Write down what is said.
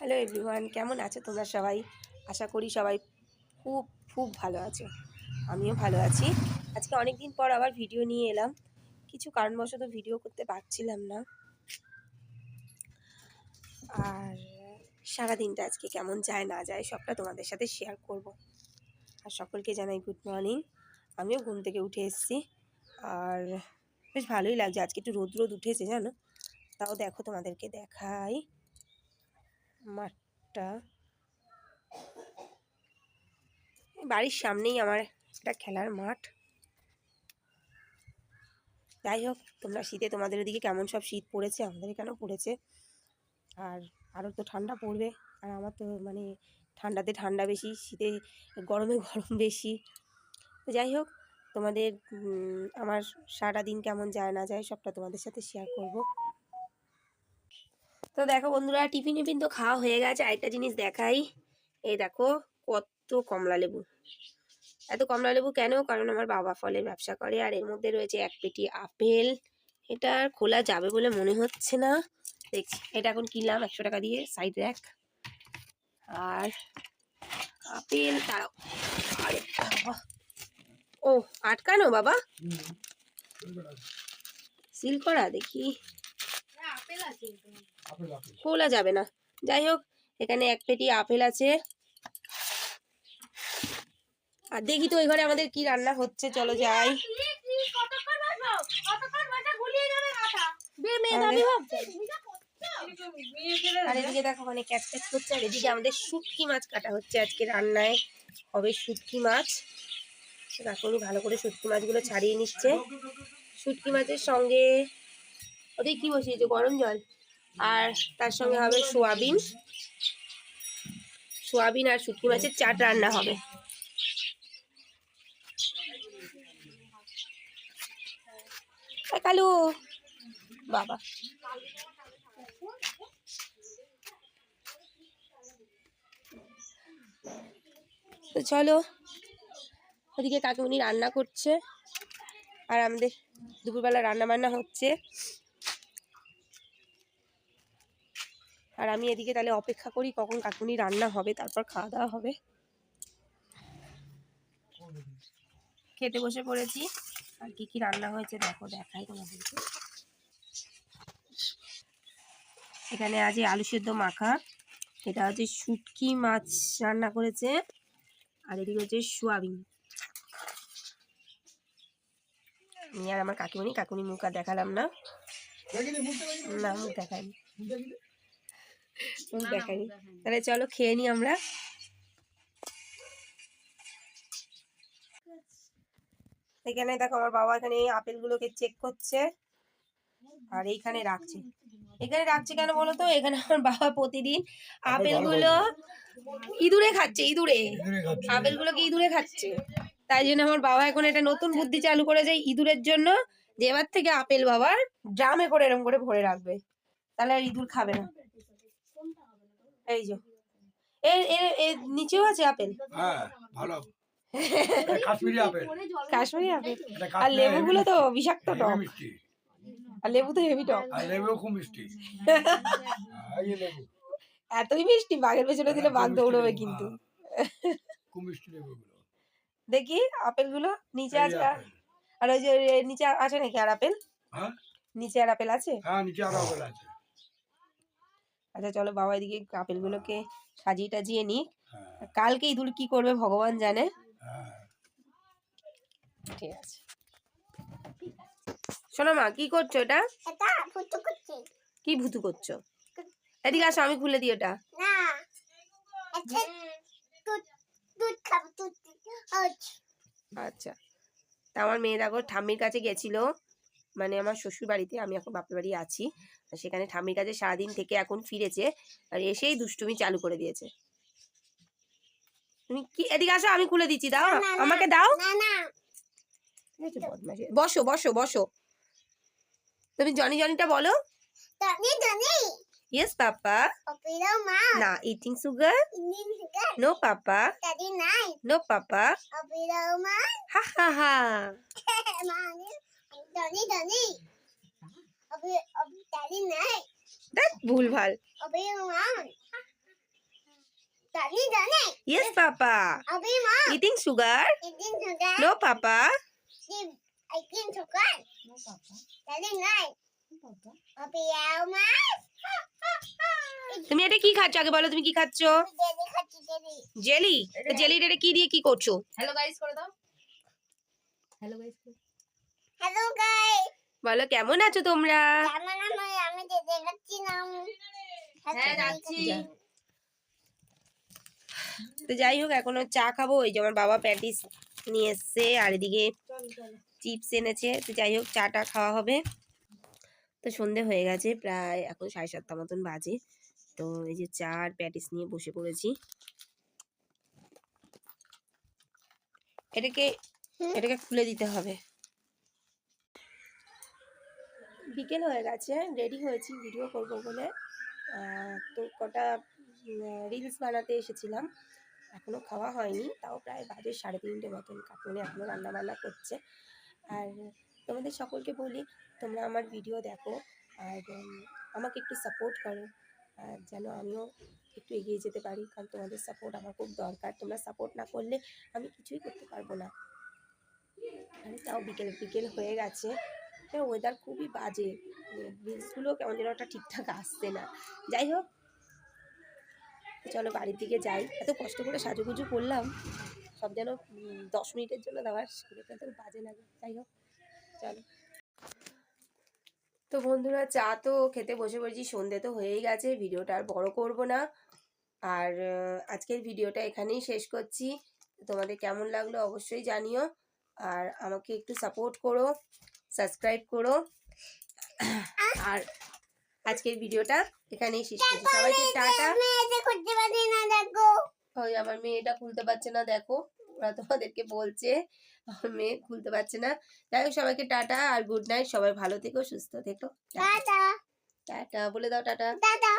Hello everyone, কেমন আছো তোমরা সবাই? আশা করি সবাই খুব খুব ভালো আছো। আমিও ভালো আছি। আজকে অনেক দিন পর আবার ভিডিও নিয়ে এলাম। কিছু কারণবশত ভিডিও করতে পারছিলাম না। আর সারাদিনটা আজকে কেমন যায় না যায় সবটা তোমাদের সাথে শেয়ার করব। আর সকলকে জানাই গুড মর্নিং। আমিও ঘুম থেকে উঠে এসেছি। আর বেশ ভালোই লাগছে, আজকে একটু রোদ রোদ উঠেছে জানো। তাও দেখো তোমাদেরকে দেখাই মাঠটা। বাড়ির সামনেই আমার একটা খেলার মাঠ। যাই হোক, তোমরা শীতে তোমাদের ওদিকে কেমন সব শীত পড়েছে, আমাদের এখানেও পড়েছে। আর আরও তো ঠান্ডা পড়বে। আর আমার তো মানে ঠান্ডাতে ঠান্ডা বেশি, শীতে গরমে গরম বেশি। তো যাই হোক, তোমাদের আমার সারা দিন কেমন যায় না যায় সবটা তোমাদের সাথে শেয়ার করব। তো দেখো বন্ধুরা, টিফিন তো খাওয়া হয়ে গেছে। আরেকটা জিনিস দেখাই, এই দেখো কত কমলা লেবু। এত কমলা লেবু কেন? কারণ আমার বাবা ফলের ব্যবসা করে, আর এর মধ্যে রয়েছে এক পেটি আপেল। এটা আর খোলা যাবে বলে মনে হচ্ছে না। দেখছি, এটা এখন কিনলাম 100 টাকা দিয়ে, সাইড র্যাক। আর আপেল তারাও, আরে বাবা, ও আটকানো বাবা, সিল করা। দেখি, খোলা যাবে না। যাই হোক, এখানে এক পেটি আপেল আছে। আর দেখি তো ওই ঘরে আমাদের কি রান্না হচ্ছে, চলো যাই। আর এদিকে দেখো অনেক ক্যাচ ক্যাচ করছে। আর এদিকে আমাদের শুটকি মাছ কাটা হচ্ছে, আজকে রান্নায় হবে শুটকি মাছ। কাকুনি ভালো করে শুটকি মাছগুলো ছাড়িয়ে নিচ্ছে। শুটকি মাছের সঙ্গে ওদের কি বসিয়েছে, গরম জল। আর তার সঙ্গে হবে সোয়াবিন। সোয়াবিন আর শুটকি মাছের চাট রান্না হবে। কালু বাবা, তো চলো, ওদিকে কাকুমনি রান্না করছে আর আমাদের দুপুরবেলা রান্না বান্না হচ্ছে। আর আমি এদিকে তাহলে অপেক্ষা করি কখন কাকুনি রান্না হবে, তারপর খাওয়া দাওয়া হবে। খেতে বসে পড়েছি। আর কি কি রান্না হয়েছে দেখো, দেখাই তোমাদেরকে। এখানে আছে আলু সেদ্ধ মাখা, এটা হচ্ছে শুটকি মাছ রান্না করেছে, আর এদিকে হচ্ছে সোয়াবিন। আমি আর আমার কাকুনি মুখ আর দেখালাম না, না মুখ দেখাইনি, মুখ দেখাইনি। তাহলে চলো খেয়ে নি আমরা। এখানে দেখো আমার বাবা এখানে এই আপেলগুলোকে চেক করছে আর এইখানে রাখছে। এখানে রাখছে কেন বলো তো? এখানে আমার বাবা প্রতিদিন আপেলগুলো ইঁদুরে খাচ্ছে, আপেলগুলোকে ইঁদুরে খাচ্ছে। তাই জন্য আমার বাবা এখন এটা নতুন বুদ্ধি চালু করে যায় ইঁদুরের জন্য, যে এবার থেকে আপেল বাবার ড্রামে করে এরকম করে ভরে রাখবে, তাহলে আর ইঁদুর খাবে না। এই যে এর নিচেও আছে আপেল। হ্যাঁ ভালো, কাশ্মীরি আপেল। আর লেবুগুলো তো বিষাক্ত টক, আর লেবু তো হেভি টক, আর লেবু খুব মিষ্টি। এতই মিষ্টি, বাঘের পেছনে দিলে বাঘ দৌড়বে কিন্তু। খুব মিষ্টি লেবুগুলো। দেখি আপেলগুলো নিচে আছে, আর ওই যে নিচে আছে নাকি আর আপেল? হ্যাঁ নিচে আর আপেল আছে। হ্যাঁ নিচে আর আপেল আছে। আচ্ছা চলো বাবা এদিকে আপেলগুলোকে সাজিয়ে টাজিয়ে নি। কালকে ইঁদুর কি করবে ভগবান জানে। ঠিক আছে, শোনো মা, কি করছো? এটা কি ভুতু করছো? এদিকে আসো, আমি খুলে দিই ওটা। আচ্ছা, তা আমার মেয়ে দেখো ঠাম্মির কাছে গেছিল, মানে আমার শ্বশুর বাড়িতে, আমি এখন বাপের বাড়ি আছি। সেখানে ঠাম্মির কাছে সারাদিন থেকে এখন ফিরেছে, আর এসেই দুষ্টুমি চালু করে দিয়েছে। তুমি কি, এদিকে আসো, আমি খুলে দিচ্ছি, দাও আমাকে দাও। বসো বসো বসো, তুমি জনি জনিটা বলো। Yes, Papa. Nah, eating sugar. No, Papa. No, Papa. Ha ha ha. That ভুলভাল। Daddy, Daddy. Yes, Papa. Abi, Mom. Eating sugar? Eating sugar. No, Papa. Eating sugar. No, Papa. Daddy, night. Papa. Abi, Elma. তুমি এটা কি খাচ্ছ আগে বলো, তুমি কি খাচ্ছ? Daddy, খাচ্ছি Daddy. জেলি। জেলিটা কি দিয়ে কি করছো? হ্যালো গাইস করে দাও। Hello guys. Hello, guys. বলো কেমন আছো তোমরা? আমি Daddy খাচ্ছি না। হ্যাঁ যাচ্ছি। তো যাই হোক এখনো চা খাবো। এই যে আমার বাবা প্যাটিস নিয়ে এসছে আর এদিকে চিপস এনেছে। তো যাই হোক চাটা খাওয়া হবে। তো সন্ধে হয়ে গেছে, প্রায় এখন 7:30 মতন বাজে। তো এই যে চা আর প্যাটিস নিয়ে বসে পড়েছি। এটাকে খুলে দিতে হবে। বিকেল হয়ে গেছে, রেডি হয়েছি ভিডিও করবো বলে। তো কটা রিলস বানাতে এসেছিলাম, এখনো খাওয়া হয়নি, তাও প্রায় বাজে 3:30 মতন। কাকুনি এখনো রান্না বান্না করছে। আর তোমাদের সকলকে বলি তোমরা আমার ভিডিও দেখো আর আমাকে একটু সাপোর্ট করো, আর যেন আমিও একটু এগিয়ে যেতে পারি, কারণ তোমাদের সাপোর্ট আমার খুব দরকার। তোমরা সাপোর্ট না করলে আমি কিছুই করতে পারবো না। আর তাও বিকেল হয়ে গেছে, ওয়েদার খুবই বাজে, রিলসগুলো কেমন যেন একটা ঠিকঠাক আসছে না। যাই হোক চলো বাড়ির দিকে যাই। এত কষ্ট করে সাজুগুজু করলাম, সব যেন 10 মিনিটের জন্য দেওয়ার সেটা তো বাজে লাগে। যাই হোক চলো। তো বন্ধুরা চা তো খেতে বসে পড়েছি, সন্ধে তো হয়েই গেছে, ভিডিওটা আর বড় করব না। আর আজকের ভিডিওটা এখানেই শেষ করছি। তোমাদের কেমন লাগলো অবশ্যই জানিও, আর আমাকে একটু সাপোর্ট করো, সাবস্ক্রাইব করো। আর আজকের ভিডিওটা এখানেই শেষ করছি। সবাইকে টাটা। ওই আমার মেয়েটা খুলতে পারছে না, দেখো ওরা তোমাদেরকে বলছে আমার মেয়ে খুলতে পারছে না। যাই হোক সবাইকে টাটা আর গুড নাইট। সবাই ভালো থেকো, সুস্থ থেকো। টাটা বলে দাও, টাটা। টাটা।